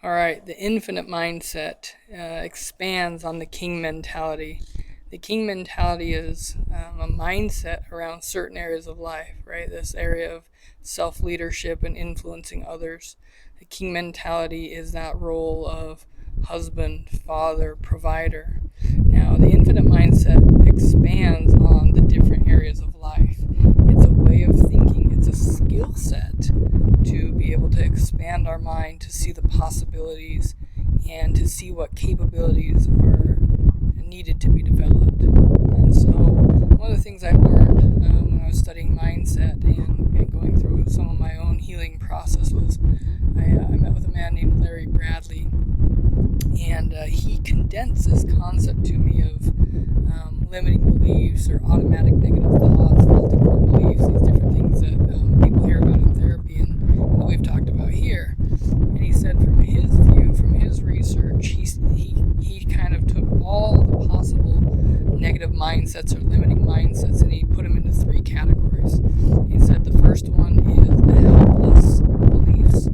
All right, the infinite mindset expands on the king mentality. The king mentality is a mindset around certain areas of life, right? This area of self leadership and influencing others. The king mentality is that role of husband, father, provider. Now, the infinite mindset expands on the different areas of life. It's a way of thinking, it's a skill set to be able to expand our mind, to see the possibilities, and to see what capabilities are needed to be developed. And so, one of the things I learned when I was studying mindset and going through some of my own healing process was I met with a man named Larry Bradley, and he condensed this concept to me of limiting beliefs or automatic negative thoughts, faulty core beliefs, these different things that people hear about in therapy and that we've talked about here. And he said, from his view, from his research, he kind of took all the possible negative mindsets or limiting mindsets and he put them into three categories. He said the first one is the helpless beliefs,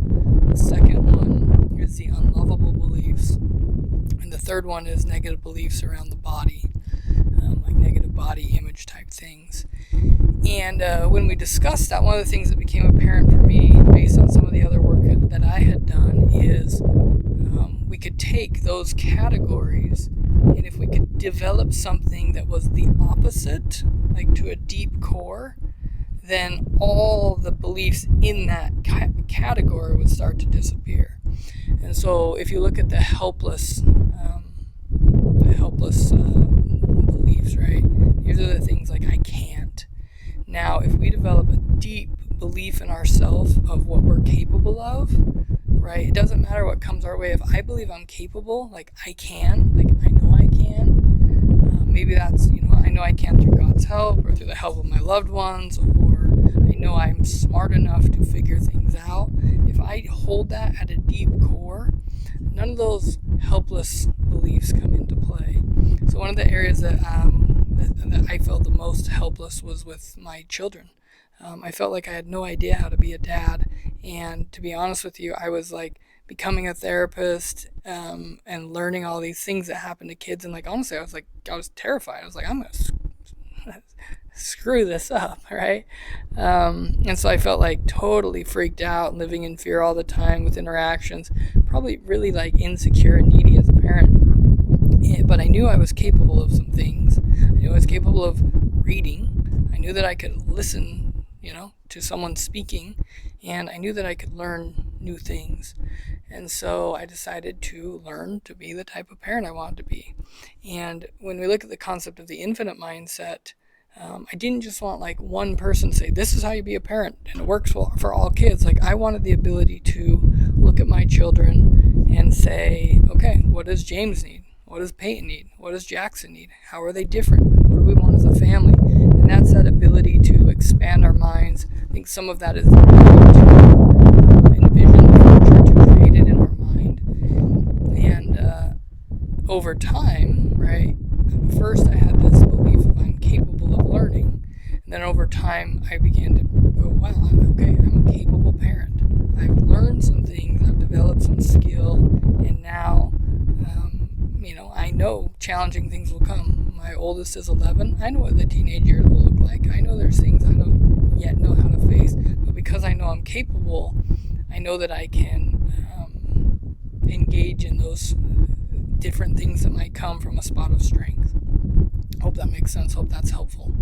the second one is the unlovable beliefs, and the third one is negative beliefs around the body, like negative body image type things. And when we discussed that, one of the things that became apparent for me, based on some of the other work that I had done, is we could take those categories, and if we could develop something that was the opposite, like to a deep core, then all the beliefs in that category would start to disappear. And so, if you look at the helpless beliefs, right? These are the things like I can't. Now, if we develop a deep belief in ourselves of what we're capable of, right? It doesn't matter what comes our way. If I believe I'm capable, like I can, like I know I can, maybe that's, I know I can through God's help or through the help of my loved ones, or I know I'm smart enough to figure things out. If I hold that at a deep core, none of those helpless beliefs come into play. So one of the areas that I felt the most helpless was with my children. I felt like I had no idea how to be a dad, and to be honest with you, I was like becoming a therapist and learning all these things that happen to kids, and like honestly, I was terrified. I was like, I'm gonna screw this up, right? And so I felt like totally freaked out, living in fear all the time with interactions, probably really like insecure and needy as a parent. But I knew I was capable of some things. I knew I was capable of reading. I knew that I could listen, to someone speaking, and I knew that I could learn new things. And so I decided to learn to be the type of parent I wanted to be. And when we look at the concept of the infinite mindset, I didn't just want like one person to say, this is how you be a parent, and it works for all kids. Like I wanted the ability to look at my children and say, okay, what does James need? What does Peyton need? What does Jackson need? How are they different? What do we want as a family? And that's that ability to expand our minds. I think some of that is the ability to envision the future, to create it in our mind. And over time, right, first I had this belief of I'm capable of learning. And then over time, I began to go, wow, okay, I'm a capable parent. I've learned some things, I've developed some skill, and now I know challenging things will come. My oldest is 11. I know what the teenage years will look like. I know there's things I don't yet know how to face. But because I know I'm capable, I know that I can engage in those different things that might come from a spot of strength. Hope that makes sense. Hope that's helpful.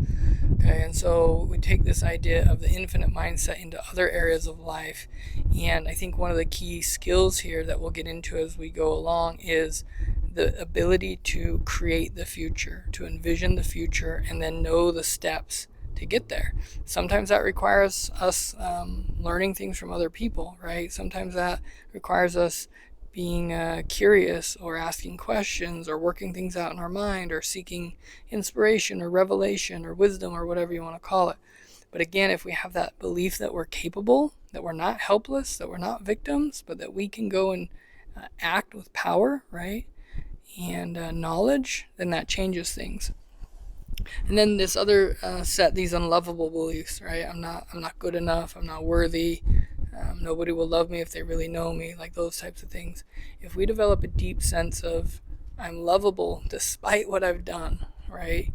Okay, and so we take this idea of the infinite mindset into other areas of life. And I think one of the key skills here that we'll get into as we go along is the ability to create the future, to envision the future, and then know the steps to get there. Sometimes that requires us learning things from other people, right? Sometimes that requires us being curious or asking questions or working things out in our mind or seeking inspiration or revelation or wisdom or whatever you want to call it. But again, if we have that belief that we're capable, that we're not helpless, that we're not victims, but that we can go and act with power, right? And knowledge, then that changes things. And then this other set, these unlovable beliefs, right? I'm not good enough. I'm not worthy. Nobody will love me if they really know me, like those types of things. If we develop a deep sense of I'm lovable despite what I've done, right?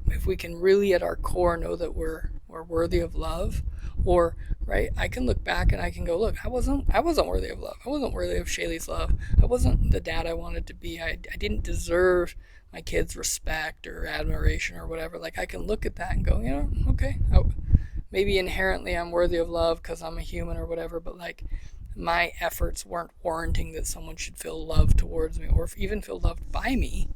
If we can really at our core know that we're worthy of love, or right, I can look back and I can go, look, I wasn't worthy of love. I wasn't worthy of Shaylee's love. I wasn't the dad I wanted to be. I didn't deserve my kids' respect or admiration or whatever. Like I can look at that and go, okay, maybe inherently I'm worthy of love because I'm a human or whatever, but like my efforts weren't warranting that someone should feel love towards me or even feel loved by me.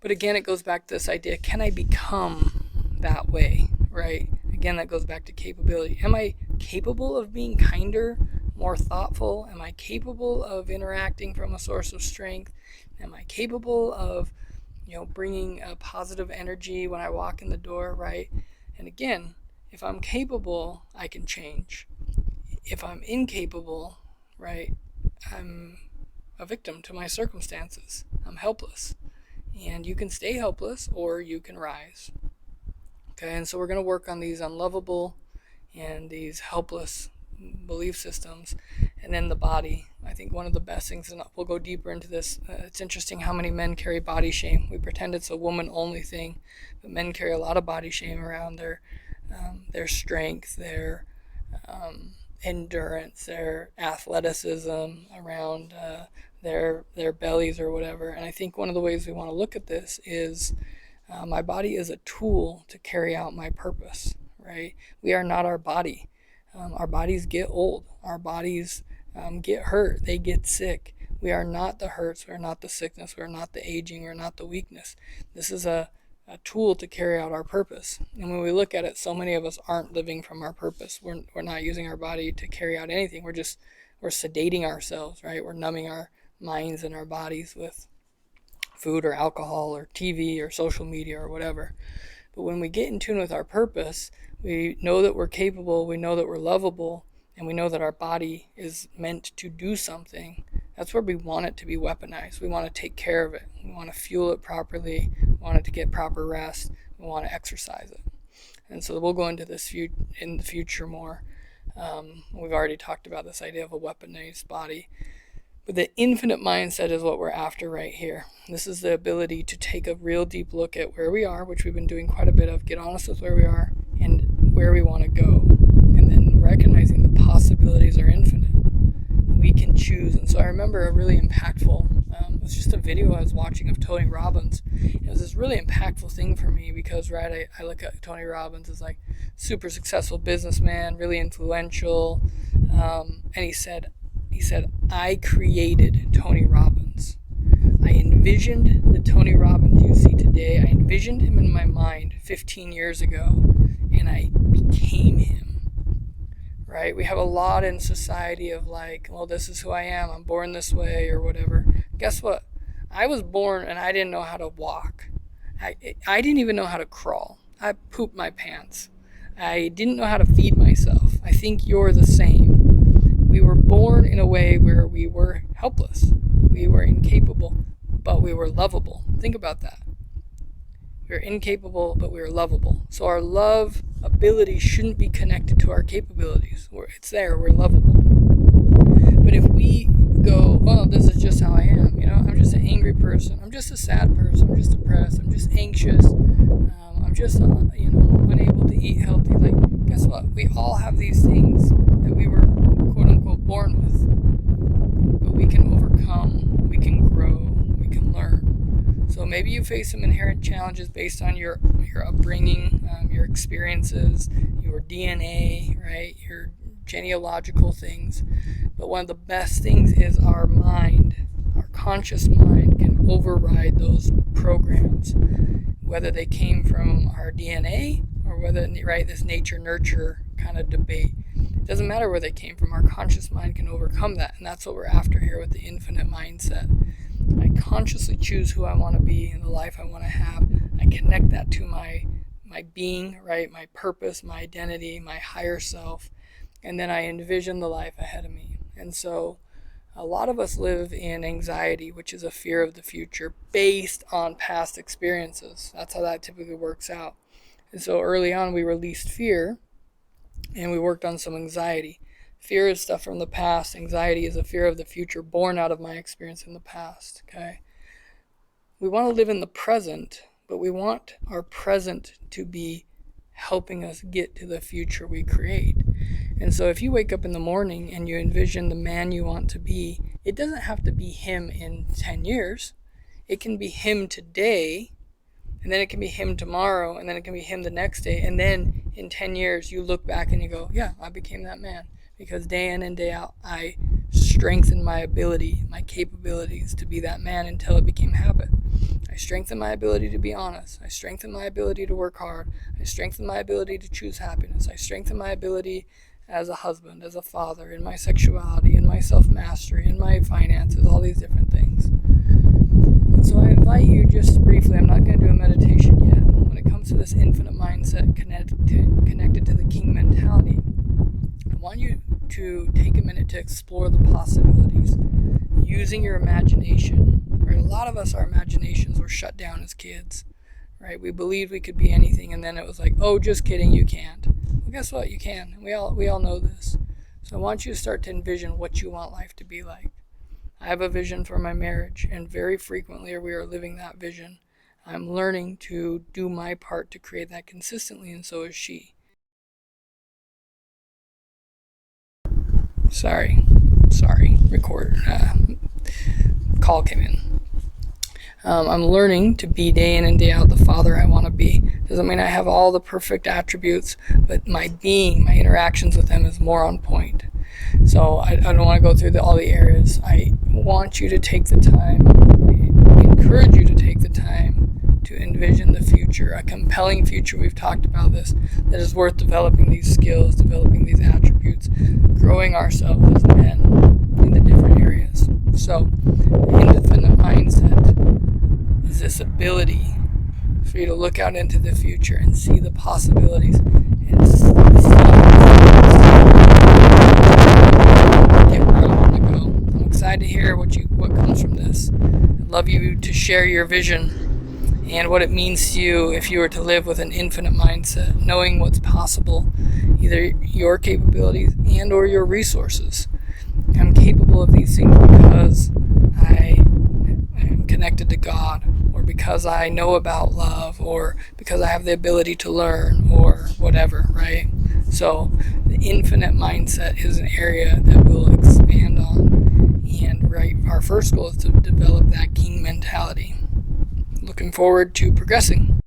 But again, it goes back to this idea, can I become that way, right? Again, that goes back to capability. Am I capable of being kinder, more thoughtful? Am I capable of interacting from a source of strength? Am I capable of, bringing a positive energy when I walk in the door, right? And again, if I'm capable, I can change. If I'm incapable, right, I'm a victim to my circumstances. I'm helpless. And you can stay helpless or you can rise. Okay, and so we're going to work on these unlovable and these helpless belief systems. And then the body. I think one of the best things, and we'll go deeper into this, it's interesting how many men carry body shame. We pretend it's a woman-only thing, but men carry a lot of body shame around their strength, their endurance, their athleticism, around their bellies or whatever. And I think one of the ways we want to look at this is my body is a tool to carry out my purpose, right? We are not our body. Our bodies get old. Our bodies get hurt. They get sick. We are not the hurts. We're not the sickness. We're not the aging. We're not the weakness. This is a tool to carry out our purpose. And when we look at it, so many of us aren't living from our purpose. We're not using our body to carry out anything. We're sedating ourselves, right? We're numbing our minds and our bodies with food or alcohol or TV or social media or whatever. But when we get in tune with our purpose, we know that we're capable, we know that we're lovable, and we know that our body is meant to do something. That's where we want it to be weaponized. We want to take care of it. We want to fuel it properly. We want it to get proper rest. We want to exercise it. And so we'll go into this in the future more. We've already talked about this idea of a weaponized body. But the infinite mindset is what we're after right here. This is the ability to take a real deep look at where we are, which we've been doing quite a bit of, get honest with where we are and where we want to go. And then recognizing the possibilities are infinite. We can choose. And so I remember a really impactful, it was just a video I was watching of Tony Robbins. It was this really impactful thing for me because, right, I look at Tony Robbins as like super successful businessman, really influential. And he said, I created Tony Robbins. I envisioned the Tony Robbins you see today. I envisioned him in my mind 15 years ago, and I became him. Right? We have a lot in society of like, well, this is who I am. I'm born this way or whatever. Guess what? I was born and I didn't know how to walk. I didn't even know how to crawl. I pooped my pants. I didn't know how to feed myself. I think you're the same. We were born in a way where we were helpless. We were incapable, but we were lovable. Think about that. We were incapable, but we were lovable. So our love ability shouldn't be connected to our capabilities. It's there. We're lovable. But if we go, oh, this is just how I am. I'm just an angry person. I'm just a sad person. I'm just depressed. I'm just anxious. I'm just, unable to eat healthy. Like, guess what? We all have these things that we were, quote unquote, born with. But we can overcome. We can grow. We can learn. So maybe you face some inherent challenges based on your upbringing, your experiences, your DNA, right? Your genealogical things. But one of the best things is our mind, our conscious mind can override those programs, whether they came from our DNA or whether, right, this nature-nurture kind of debate. It doesn't matter where they came from. Our conscious mind can overcome that, and that's what we're after here with the infinite mindset. I consciously choose who I want to be and the life I want to have. I connect that to my being, right, my purpose, my identity, my higher self, and then I envision the life ahead of me. And so a lot of us live in anxiety, which is a fear of the future based on past experiences. That's how that typically works out. And so early on we released fear, and we worked on some anxiety. Fear is stuff from the past. Anxiety is a fear of the future born out of my experience in the past. Okay. We want to live in the present, but we want our present to be helping us get to the future we create. And so if you wake up in the morning and you envision the man you want to be, it doesn't have to be him in 10 years. It can be him today, and then it can be him tomorrow, and then it can be him the next day. And then in 10 years, you look back and you go, yeah, I became that man. Because day in and day out, I strengthened my ability, my capabilities to be that man until it became habit. I strengthened my ability to be honest. I strengthened my ability to work hard. I strengthened my ability to choose happiness. I strengthened my ability as a husband, as a father, in my sexuality, in my self-mastery, in my finances, all these different things. And so I invite you just briefly, I'm not going to do a meditation yet, when it comes to this infinite mindset connected to the king mentality, I want you to take a minute to explore the possibilities using your imagination. Right? A lot of us, our imaginations were shut down as kids. Right? We believed we could be anything, and then it was like, oh, just kidding, you can't. Well, guess what? You can. We all know this. So I want you to start to envision what you want life to be like. I have a vision for my marriage, and very frequently we are living that vision. I'm learning to do my part to create that consistently, and so is she. Sorry, call came in. I'm learning to be day in and day out the father I want to be. Doesn't mean I have all the perfect attributes, but my being, my interactions with them is more on point. So I don't want to go through all the areas. I want you to take the time, I encourage you to take the time to envision the future, a compelling future. We've talked about this, that is worth developing these skills, developing these attributes, growing ourselves as men in the different areas. So the infinite mindset is this ability for you to look out into the future and see the possibilities and get where I want to go. I'm excited to hear what comes from this. I'd love you to share your vision and what it means to you if you were to live with an infinite mindset, knowing what's possible, either your capabilities and or your resources. I'm capable of these things because I am connected to God, or because I know about love, or because I have the ability to learn, or whatever, right? So the infinite mindset is an area that we'll expand on, and right, our first goal is to develop that king mentality. Looking forward to progressing.